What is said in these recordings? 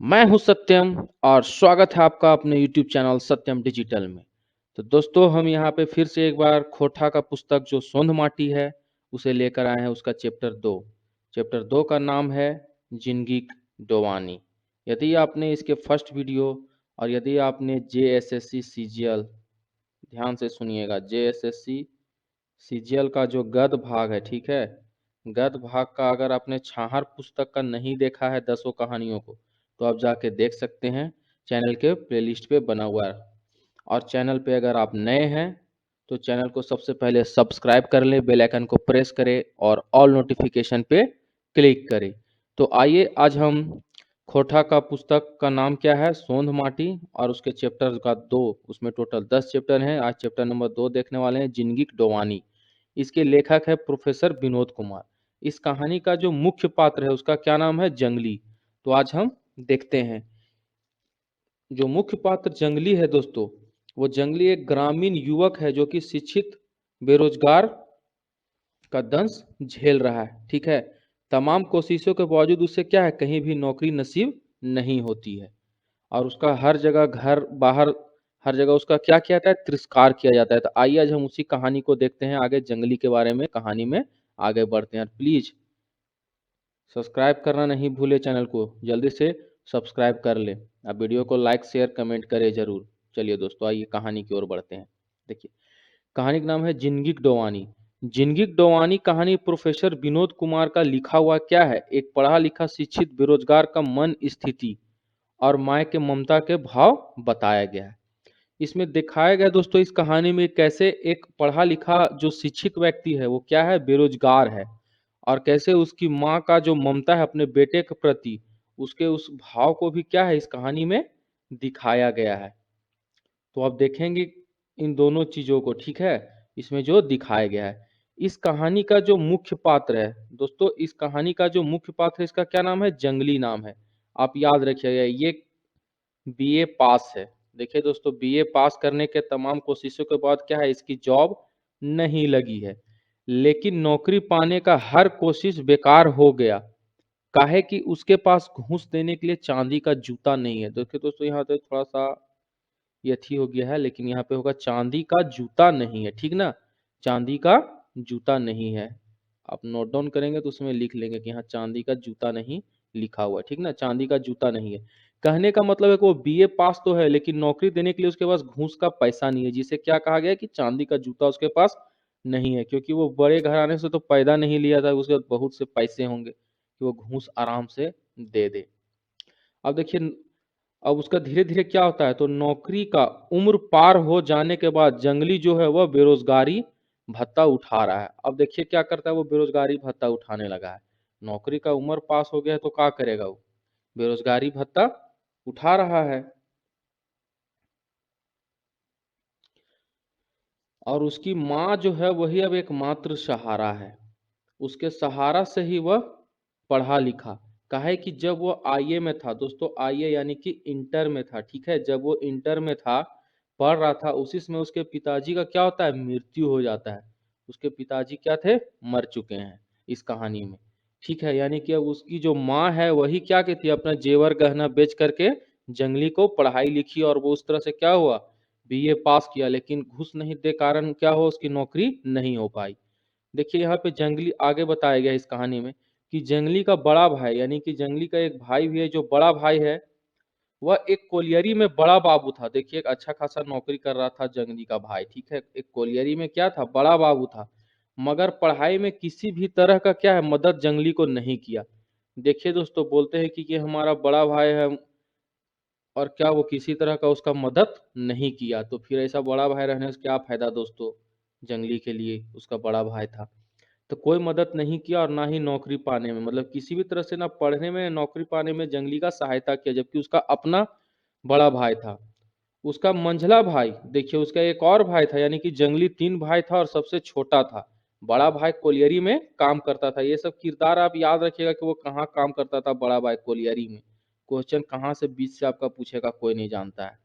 मैं हूं सत्यम और स्वागत है आपका अपने YouTube चैनल सत्यम डिजिटल में। तो दोस्तों हम यहाँ पे फिर से एक बार खोटा का पुस्तक जो सोंध माटी है उसे लेकर आए हैं। उसका चैप्टर 2 का नाम है जिंदगी डोवानी। यदि आपने इसके फर्स्ट वीडियो और यदि आपने JSSC CGL, ध्यान से सुनिएगा, JSSC CGL का जो गद्य भाग है, ठीक है, गद्य भाग का अगर आपने छाहर पुस्तक का नहीं देखा है 10 कहानियों को तो आप जाके देख सकते हैं। चैनल के प्लेलिस्ट पे बना हुआ है। और चैनल पे अगर आप नए हैं तो चैनल को सबसे पहले सब्सक्राइब कर लें, बेल आइकन को प्रेस करें और ऑल नोटिफिकेशन पे क्लिक करें। तो आइए आज हम खोटा का पुस्तक का नाम क्या है, सोंध माटी, और उसके चैप्टर का 2, उसमें टोटल 10 चैप्टर हैं। आज चैप्टर नंबर 2 देखने वाले हैं, जिंदगी डोवानी। इसके लेखक है प्रोफेसर विनोद कुमार। इस कहानी का जो मुख्य पात्र है उसका क्या नाम है, जंगली। तो आज हम देखते हैं। जो मुख्य पात्र जंगली है दोस्तों, वो जंगली एक ग्रामीण युवक है जो कि शिक्षित बेरोजगार का दंश झेल रहा है, ठीक है। तमाम कोशिशों के बावजूद उसे क्या है, कहीं भी नौकरी नसीब नहीं होती है। और उसका हर जगह, घर बाहर, हर जगह उसका क्या किया जाता है, तिरस्कार किया जाता है। तो आइए आज हम उसी कहानी को देखते हैं आगे, जंगली के बारे में कहानी में आगे बढ़ते हैं। प्लीज सब्सक्राइब करना नहीं भूले, चैनल को जल्दी से सब्सक्राइब कर ले। आप वीडियो को लाइक शेयर कमेंट करें जरूर। चलिए दोस्तों आइए कहानी की ओर बढ़ते हैं। देखिए कहानी का नाम है जिंदगी डोवानी। जिंदगी डोवानी कहानी प्रोफेसर विनोद कुमार का लिखा हुआ क्या है, एक पढ़ा लिखा शिक्षित बेरोजगार का मन स्थिति और माँ के ममता के भाव बताया गया है। इसमें दिखाया गया दोस्तों, इस कहानी में कैसे एक पढ़ा लिखा जो शिक्षित व्यक्ति है वो क्या है, बेरोजगार है, और कैसे उसकी माँ का जो ममता है अपने बेटे के प्रति, उसके उस भाव को भी क्या है इस कहानी में दिखाया गया है। तो आप देखेंगे इन दोनों चीजों को, ठीक है, इसमें जो दिखाया गया है। इस कहानी का जो मुख्य पात्र है दोस्तों, इस कहानी का जो मुख्य पात्र है इसका क्या नाम है, जंगली नाम है। आप याद रखिएगा, ये बीए पास है। देखिए दोस्तों, बीए पास करने के तमाम कोशिशों के बाद क्या है, इसकी जॉब नहीं लगी है। लेकिन नौकरी पाने का हर कोशिश बेकार हो गया, काहे कि उसके पास घूस देने के लिए चांदी का जूता नहीं है। देखिए दोस्तों, यहाँ पे थोड़ा सा ये थी हो गया है, लेकिन यहाँ पे होगा चांदी का जूता नहीं है, ठीक ना, चांदी का जूता नहीं है। आप नोट डाउन करेंगे तो उसमें लिख लेंगे कि हाँ चांदी का जूता नहीं लिखा हुआ है, ठीक ना, चांदी का जूता नहीं है। कहने का मतलब है कि वो बीए पास तो है लेकिन नौकरी देने के लिए उसके पास घूस का पैसा नहीं है, जिसे क्या कहा गया कि चांदी का जूता उसके पास नहीं है, क्योंकि वो बड़े घराने से तो पैदा नहीं लिया था, उसके पास बहुत से पैसे होंगे कि वो घूस आराम से दे दे। अब देखिए, अब उसका धीरे धीरे क्या होता है, तो नौकरी का उम्र पार हो जाने के बाद जंगली जो है वह बेरोजगारी भत्ता उठा रहा है। अब देखिए क्या करता है, वो बेरोजगारी भत्ता उठाने लगा है। नौकरी का उम्र पास हो गया है तो क्या करेगा वो, बेरोजगारी भत्ता उठा रहा है। और उसकी माँ जो है वही अब एक मात्र सहारा है, उसके सहारा से ही वह पढ़ा लिखा। काहे कि जब वो आईए में था दोस्तों, आईए यानी कि इंटर में था, ठीक है, जब वो इंटर में था, पढ़ रहा था, उसी समय उसके पिताजी का क्या होता है, मृत्यु हो जाता है। उसके पिताजी क्या थे, मर चुके हैं इस कहानी में, ठीक है। यानी कि अब उसकी जो माँ है वही क्या कहती है, अपना जेवर गहना बेच करके जंगली को पढ़ाई लिखी, और वो उस तरह से क्या हुआ, बीए पास किया, लेकिन घूस नहीं दे कारण क्या हो, उसकी नौकरी नहीं हो पाई। देखिए यहाँ पे जंगली आगे बताया गया इस कहानी में कि जंगली का बड़ा भाई, यानी कि जंगली का एक भाई भी है, जो बड़ा भाई है वह एक कोलियरी में बड़ा बाबू था। देखिए एक अच्छा खासा नौकरी कर रहा था जंगली का भाई, ठीक है, एक कोलियरी में क्या था, बड़ा बाबू था। मगर पढ़ाई में किसी भी तरह का क्या है, मदद जंगली को नहीं किया। देखिए दोस्तों, बोलते हैं कि ये हमारा बड़ा भाई है, और क्या वो किसी तरह का उसका मदद नहीं किया, तो फिर ऐसा बड़ा भाई रहने से क्या फायदा दोस्तों, जंगली के लिए उसका बड़ा भाई था। तो कोई मदद नहीं किया और ना ही नौकरी पाने में, मतलब किसी भी तरह से ना पढ़ने में नौकरी पाने में जंगली का सहायता किया, जबकि उसका अपना बड़ा भाई था। उसका मंझला भाई, देखिए उसका एक और भाई था, यानी कि जंगली 3 भाई था और सबसे छोटा था। बड़ा भाई कोलियरी में काम करता था। ये सब किरदार आप याद रखिएगा कि वो कहाँ काम करता था, बड़ा भाई कोलियरी में। क्वेश्चन कहाँ से बीच से आपका पूछेगा कोई नहीं जानता है।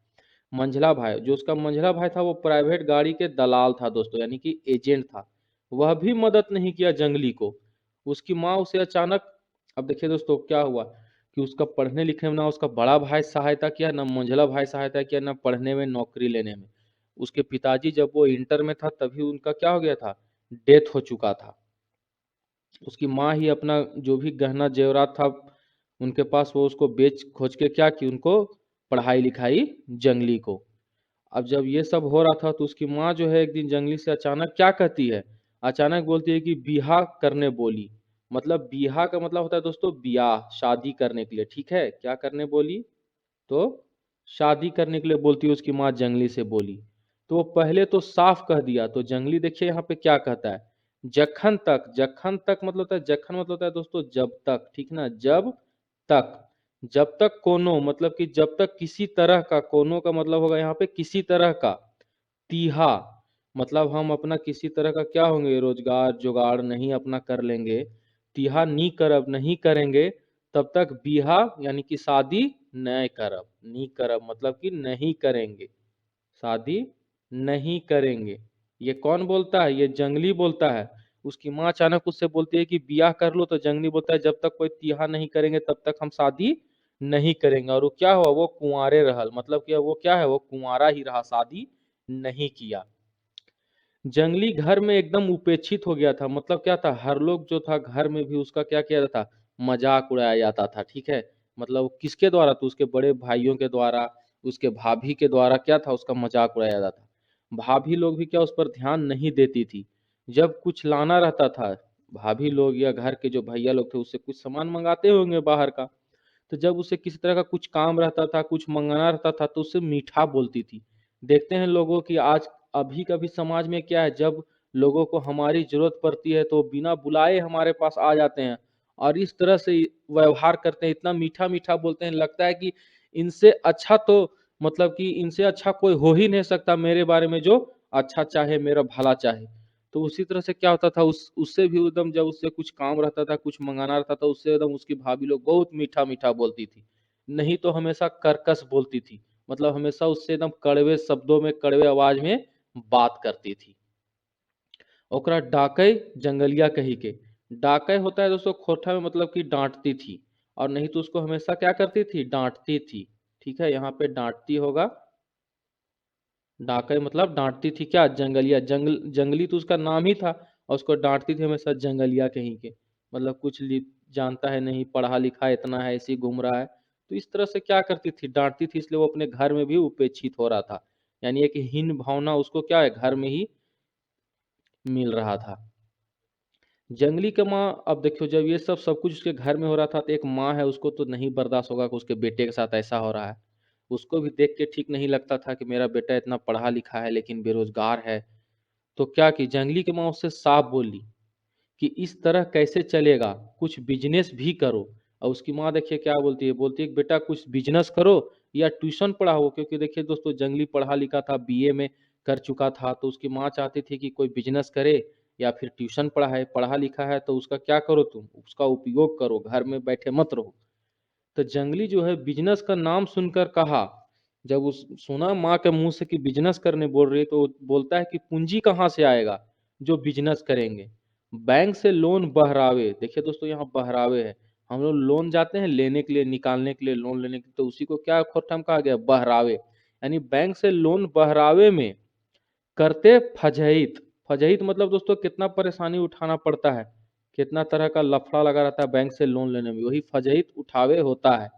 मंझला भाई, जो उसका मंझला भाई था वो प्राइवेट गाड़ी के दलाल था दोस्तों, यानी कि एजेंट था। वह भी मदद नहीं किया जंगली को। उसकी माँ उसे अचानक, अब देखिए दोस्तों क्या हुआ कि उसका पढ़ने लिखने में ना उसका बड़ा भाई सहायता किया, ना मंझला भाई सहायता किया, ना पढ़ने में, नौकरी लेने में। उसके पिताजी जब वो इंटर में था तभी उनका क्या हो गया था, डेथ हो चुका था। उसकी माँ ही अपना जो भी गहना जेवरात था उनके पास, वो उसको बेच खोज के क्या की, उनको पढ़ाई लिखाई जंगली को। अब जब ये सब हो रहा था तो उसकी माँ जो है एक दिन जंगली से अचानक क्या कहती है, अचानक बोलती है कि बिहा करने बोली। मतलब बिहा का मतलब होता है दोस्तों ब्याह, शादी करने के लिए, ठीक है, क्या करने बोली, तो शादी करने के लिए बोलती है उसकी माँ, जंगली से बोली। तो वो पहले तो साफ कह दिया, तो जंगली देखिए यहाँ पे क्या कहता है, जखन तक, जखन तक मतलब होता है, जखन मतलब होता है दोस्तों जब तक, ठीक ना, जब तक, जब तक कोनो मतलब कि जब तक किसी तरह का, कोनो का मतलब होगा यहाँ पे किसी तरह का, तीहा मतलब हम अपना किसी तरह का क्या होंगे, रोजगार जुगाड़ नहीं अपना कर लेंगे, तीहा नी करब नहीं करेंगे, तब तक बिहा यानी कि शादी नहीं करब, नी करब मतलब कि नहीं करेंगे, शादी नहीं करेंगे। ये कौन बोलता है, ये जंगली बोलता है। उसकी माँ अचानक उससे बोलती है कि बियाह कर लो, तो जंगली बोलता है जब तक कोई तिहा नहीं करेंगे तब तक हम शादी नहीं करेंगे। और वो क्या हुआ, वो कुंवारे रहल, मतलब कि वो क्या है, वो कुंवारा ही रहा, शादी नहीं किया। जंगली घर में एकदम उपेक्षित हो गया था, मतलब क्या था, हर लोग जो था घर में भी उसका क्या किया जाता, मजाक उड़ाया जाता था, ठीक है। मतलब किसके द्वारा, तो उसके बड़े भाइयों के द्वारा, उसके भाभी के द्वारा क्या था, उसका मजाक उड़ाया जाता था। भाभी लोग भी क्या उस पर ध्यान नहीं देती थी। जब कुछ लाना रहता था, भाभी लोग या घर के जो भैया लोग थे उससे कुछ सामान मंगाते होंगे बाहर का, तो जब उसे किसी तरह का कुछ काम रहता था, कुछ मंगाना रहता था, तो उससे मीठा बोलती थी। देखते हैं लोगों की आज अभी का भी समाज में क्या है, जब लोगों को हमारी जरूरत पड़ती है तो बिना बुलाए हमारे पास आ जाते हैं और इस तरह से व्यवहार करते हैं, इतना मीठा मीठा बोलते हैं, लगता है कि इनसे अच्छा तो मतलब कि इनसे अच्छा कोई हो ही नहीं सकता मेरे बारे में, जो अच्छा चाहे, मेरा भला चाहे। तो उसी तरह से क्या होता था, उससे भी एकदम जब उससे कुछ काम रहता था, कुछ मंगाना रहता था, उससे एकदम उसकी भाभी लोग बहुत मीठा मीठा बोलती थी, नहीं तो हमेशा कर्कश बोलती थी, मतलब हमेशा उससे एकदम कड़वे शब्दों में, कड़वे आवाज में बात करती थी। ओकरा डाकै जंगलिया कही के, डाकै होता है दोस्तों खोटा में, मतलब कि डांटती थी, और नहीं तो उसको हमेशा क्या करती थी, डांटती थी, ठीक है। यहाँ पे डांटती होगा, डाकई मतलब डांटती थी, क्या, जंगलिया, जंगली तो उसका नाम ही था, और उसको डांटती थी हमेशा जंगलिया कहीं के, मतलब कुछ जानता है नहीं, पढ़ा लिखा इतना है, ऐसे ही घूम रहा है। तो इस तरह से क्या करती थी, डांटती थी, इसलिए वो अपने घर में भी उपेक्षित हो रहा था, यानी एक हीन भावना उसको क्या है, घर में ही मिल रहा था। जंगली के माँ, अब देखो जब ये सब कुछ उसके घर में हो रहा था, तो एक माँ है, उसको तो नहीं बर्दाश्त होगा कि उसके बेटे के साथ ऐसा हो रहा है। उसको भी देख के ठीक नहीं लगता था कि मेरा बेटा इतना पढ़ा लिखा है लेकिन बेरोजगार है। तो क्या की जंगली की माँ उससे साफ बोली कि इस तरह कैसे चलेगा, कुछ बिजनेस भी करो। और उसकी माँ देखिए क्या बोलती है, बोलती है कि बेटा कुछ बिजनेस करो या ट्यूशन पढ़ाओ, क्योंकि देखिए दोस्तों जंगली पढ़ा लिखा था, बीए में कर चुका था, तो उसकी माँ चाहती थी कि कोई बिजनेस करे या फिर ट्यूशन पढ़ाए, पढ़ा लिखा है तो उसका क्या करो, तुम उसका उपयोग करो, घर में बैठे मत रहो। तो जंगली जो है बिजनेस का नाम सुनकर कहा, जब उस सुना माँ के मुंह से कि बिजनेस करने बोल रही है, तो बोलता है कि पूंजी कहाँ से आएगा जो बिजनेस करेंगे, बैंक से लोन बहरावे। देखिए दोस्तों यहाँ बहरावे है, हम लोग लोन जाते हैं लेने के लिए, निकालने के लिए, लोन लेने के लिए, तो उसी को क्या खोटम कहा गया, बहरावे, यानी बैंक से लोन बहरावे में करते फजहित। फजहित मतलब दोस्तों कितना परेशानी उठाना पड़ता है, कितना तरह का लफड़ा लगा रहता है बैंक से लोन लेने में, वही फजहित उठावे होता है,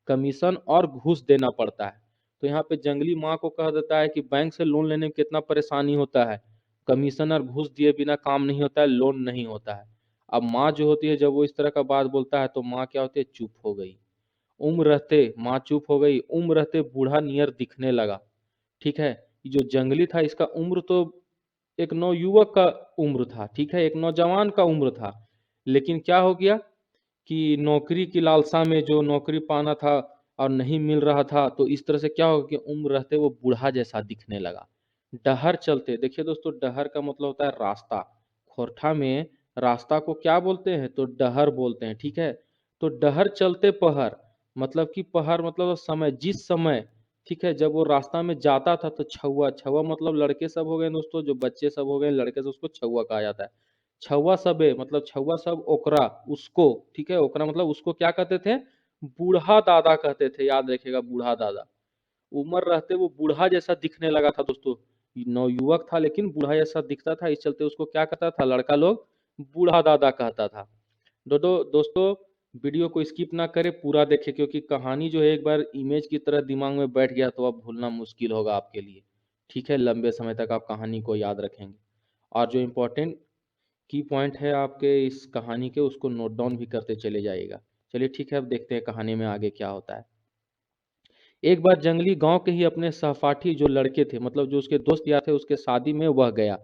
कमीशन और घूस देना पड़ता है। तो यहाँ पे जंगली माँ को कह देता है कि बैंक से लोन लेने में कितना परेशानी होता है, कमीशन और घूस दिए बिना काम नहीं होता है, लोन नहीं होता है। अब माँ जो होती है जब वो इस तरह का बात बोलता है तो माँ क्या होती है, चुप हो गई। उम्र रहते माँ चुप हो गई, उम्र रहते बूढ़ा नियर दिखने लगा, ठीक है। जो जंगली था इसका उम्र तो एक नवयुवक का उम्र था, ठीक है, एक नौजवान का उम्र था, लेकिन क्या हो गया कि नौकरी की लालसा में जो नौकरी पाना था और नहीं मिल रहा था, तो इस तरह से क्या होगा कि उम्र रहते वो बूढ़ा जैसा दिखने लगा। डहर चलते, देखिए दोस्तों डहर का मतलब होता है रास्ता, खोरठा में रास्ता को क्या बोलते हैं, तो डहर बोलते हैं, ठीक है। तो डहर चलते पहर, मतलब कि पहर मतलब समय, जिस समय, ठीक है, जब वो रास्ता में जाता था तो छुआ, छुआ मतलब लड़के सब हो गए दोस्तों, जो बच्चे सब हो गए लड़के से, उसको छुआ कहा जाता है। छुआ सबे मतलब छुआ सब ओकरा, उसको, ठीक है, ओकरा मतलब उसको क्या कहते थे, बूढ़ा दादा कहते थे, याद रखिएगा, बूढ़ा दादा। उम्र रहते वो बूढ़ा जैसा दिखने लगा था दोस्तों। नवयुवक था लेकिन बूढ़ा जैसा दिखता था, इस चलते उसको क्या कहता था लड़का लोग, बूढ़ा दादा कहता था। दोस्तों वीडियो को स्किप ना करें, पूरा देखें, क्योंकि कहानी जो है एक बार इमेज की तरह दिमाग में बैठ गया तो अब भूलना मुश्किल होगा आपके लिए। ठीक है, लंबे समय तक आप कहानी को याद रखेंगे। और जो इम्पोर्टेंट की पॉइंट है आपके इस कहानी के, उसको नोट डाउन भी करते चले जाइएगा। चलिए ठीक है, अब देखते हैं कहानी में आगे क्या होता है। एक बार जंगली गांव के ही अपने सहपाठी जो लड़के थे, मतलब जो उसके दोस्त यार थे, उसके शादी में वह गया।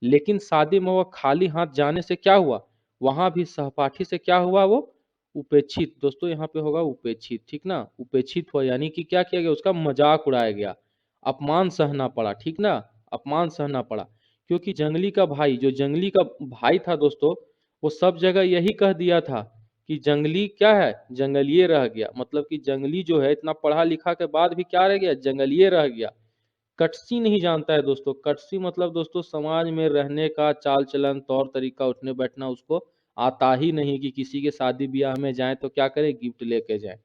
लेकिन शादी में वह खाली हाथ जाने से क्या हुआ, वहां भी सहपाठी से क्या हुआ, वो उपेक्षित। दोस्तों यहाँ पे होगा उपेक्षित, ठीक ना, उपेक्षित हुआ, यानी कि क्या किया गया, उसका मजाक उड़ाया गया, अपमान सहना पड़ा, ठीक ना, अपमान सहना पड़ा। क्योंकि जंगली का भाई, जो जंगली का भाई था दोस्तों, वो सब जगह यही कह दिया था कि जंगली क्या है, जंगलिए रह गया। मतलब कि जंगली जो है इतना पढ़ा लिखा के बाद भी क्या रह गया, जंगलिए रह गया। कटसी नहीं जानता है दोस्तों। कटसी मतलब दोस्तों समाज में रहने का चाल चलन, तौर तरीका, उठने बैठना उसको आता ही नहीं, कि किसी के शादी ब्याह में जाए तो क्या करे, गिफ्ट लेके जाए।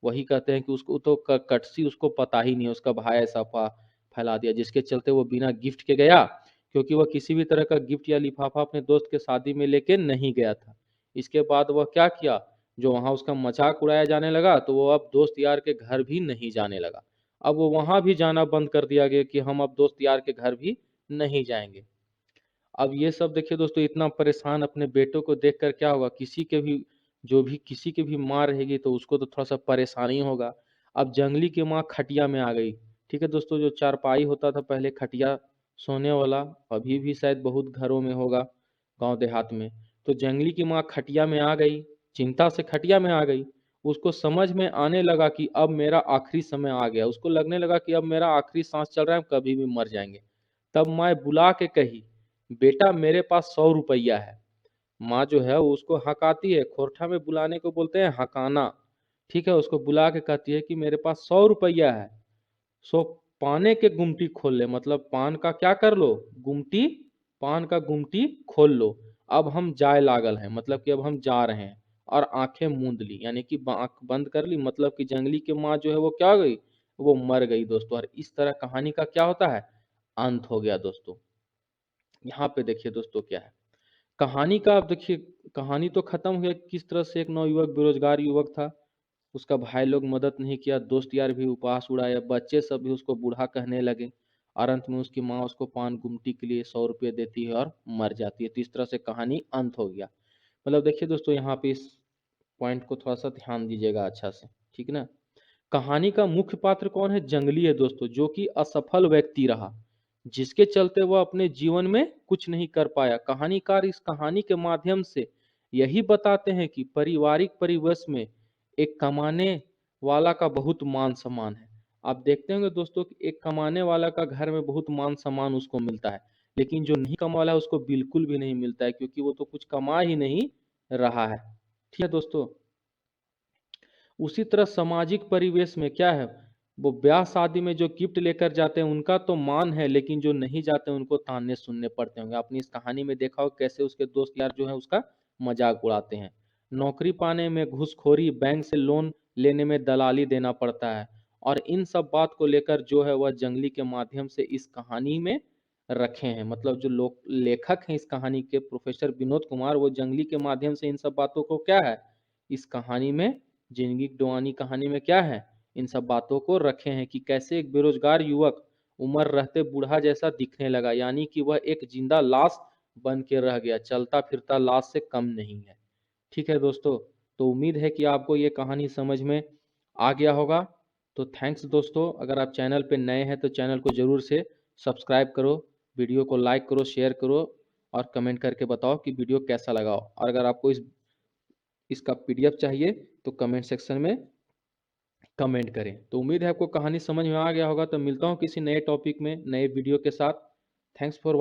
वही कहते हैं कि उसको तो कटसी उसको पता ही नहीं है, उसका भाई ऐसा फैला दिया, जिसके चलते वो बिना गिफ्ट के गया, क्योंकि वह किसी भी तरह का गिफ्ट या लिफाफा अपने दोस्त के शादी में लेके नहीं गया था। इसके बाद वह क्या किया, जो वहां उसका मजाक उड़ाया जाने लगा, तो वो अब दोस्त यार के घर भी नहीं जाने लगा। अब वो वहां भी जाना बंद कर दिया गया कि हम अब दोस्त यार के घर भी नहीं जाएंगे। अब ये सब देखिए दोस्तों, इतना परेशान अपने बेटों को देखकर क्या होगा, किसी के भी, जो भी किसी की भी माँ रहेगी तो उसको तो थोड़ा सा परेशानी होगा। अब जंगली की माँ खटिया में आ गई। ठीक है दोस्तों, जो चारपाई होता था पहले, खटिया सोने वाला, अभी भी शायद बहुत घरों में होगा गांव देहात में। तो जंगली की माँ खटिया में आ गई, चिंता से खटिया में आ गई। उसको समझ में आने लगा कि अब मेरा आखिरी समय आ गया, उसको लगने लगा कि अब मेरा आखिरी सांस चल रहा है, हम कभी भी मर जाएंगे। तब माँ बुला के कही, बेटा मेरे पास 100 रुपया है। माँ जो है वो उसको हकाती है, खोरठा में बुलाने को बोलते हैं हकाना। ठीक है, उसको बुला के कहती है कि मेरे पास 100 रुपया है, सो पाने के गुमटी खोल ले, मतलब पान का क्या कर लो, गुमटी, पान का गुमटी खोल लो। अब हम जाए लागल हैं, मतलब कि अब हम जा रहे हैं। और आंखें मूंद ली, यानी कि आंख बंद कर ली, मतलब कि जंगली की माँ जो है वो क्या हो गई, वो मर गई दोस्तों। और इस तरह कहानी का क्या होता है, अंत हो गया दोस्तों। यहाँ पे देखिए दोस्तों क्या है कहानी का। अब देखिए कहानी तो खत्म हुई, किस तरह से एक नौयुवक, बेरोजगार युवक था, उसका भाई लोग मदद नहीं किया, दोस्त यार भी उपहास उड़ाया, बच्चे सब भी उसको बूढ़ा कहने लगे। और अंत में उसकी माँ उसको पान गुमटी के लिए 100 रुपये देती है और मर जाती है। तो इस तरह से कहानी अंत हो गया। मतलब देखिए दोस्तों, यहाँ पे इस पॉइंट को थोड़ा सा ध्यान दीजिएगा अच्छा से, ठीक ना। कहानी का मुख्य पात्र कौन है, जंगली है दोस्तों, जो कि असफल व्यक्ति रहा, जिसके चलते वह अपने जीवन में कुछ नहीं कर पाया। कहानीकार इस कहानी के माध्यम से यही बताते हैं कि पारिवारिक परिवेश में एक कमाने वाला का बहुत मान सम्मान है। आप देखते होंगे दोस्तों कि एक कमाने वाला का घर में बहुत मान सम्मान उसको मिलता है, लेकिन जो नहीं कमा वाला है उसको बिल्कुल भी नहीं मिलता है, क्योंकि वो तो कुछ कमा ही नहीं रहा है। ठीक है दोस्तों, उसी तरह सामाजिक परिवेश में क्या है, वो ब्याह शादी में जो गिफ्ट लेकर जाते हैं उनका तो मान है, लेकिन जो नहीं जाते हैं उनको ताने सुनने पड़ते होंगे। आपने इस कहानी में देखा हो कैसे उसके दोस्त यार जो है उसका मजाक उड़ाते हैं। नौकरी पाने में घूसखोरी, बैंक से लोन लेने में दलाली देना पड़ता है। और इन सब बात को लेकर जो है वह जंगली के माध्यम से इस कहानी में रखे हैं। मतलब जो लोग लेखक हैं इस कहानी के, प्रोफेसर विनोद कुमार, वो जंगली के माध्यम से इन सब बातों को क्या है, इस कहानी में, जिंदगी की डुआनी कहानी में क्या है, इन सब बातों को रखे हैं कि कैसे एक बेरोजगार युवक उम्र रहते बूढ़ा जैसा दिखने लगा, यानी कि वह एक जिंदा लाश बन के रह गया, चलता फिरता लाश से कम नहीं है। ठीक है दोस्तों, तो उम्मीद है कि आपको ये कहानी समझ में आ गया होगा। तो थैंक्स दोस्तों, अगर आप चैनल पे नए हैं तो चैनल को जरूर से सब्सक्राइब करो, वीडियो को लाइक करो, शेयर करो, और कमेंट करके बताओ कि वीडियो कैसा लगा। और अगर आपको इसका पीडीएफ चाहिए तो कमेंट सेक्शन में कमेंट करें। तो उम्मीद है आपको कहानी समझ में आ गया होगा। तो मिलता हूँ किसी नए टॉपिक में, नए वीडियो के साथ। Thanks for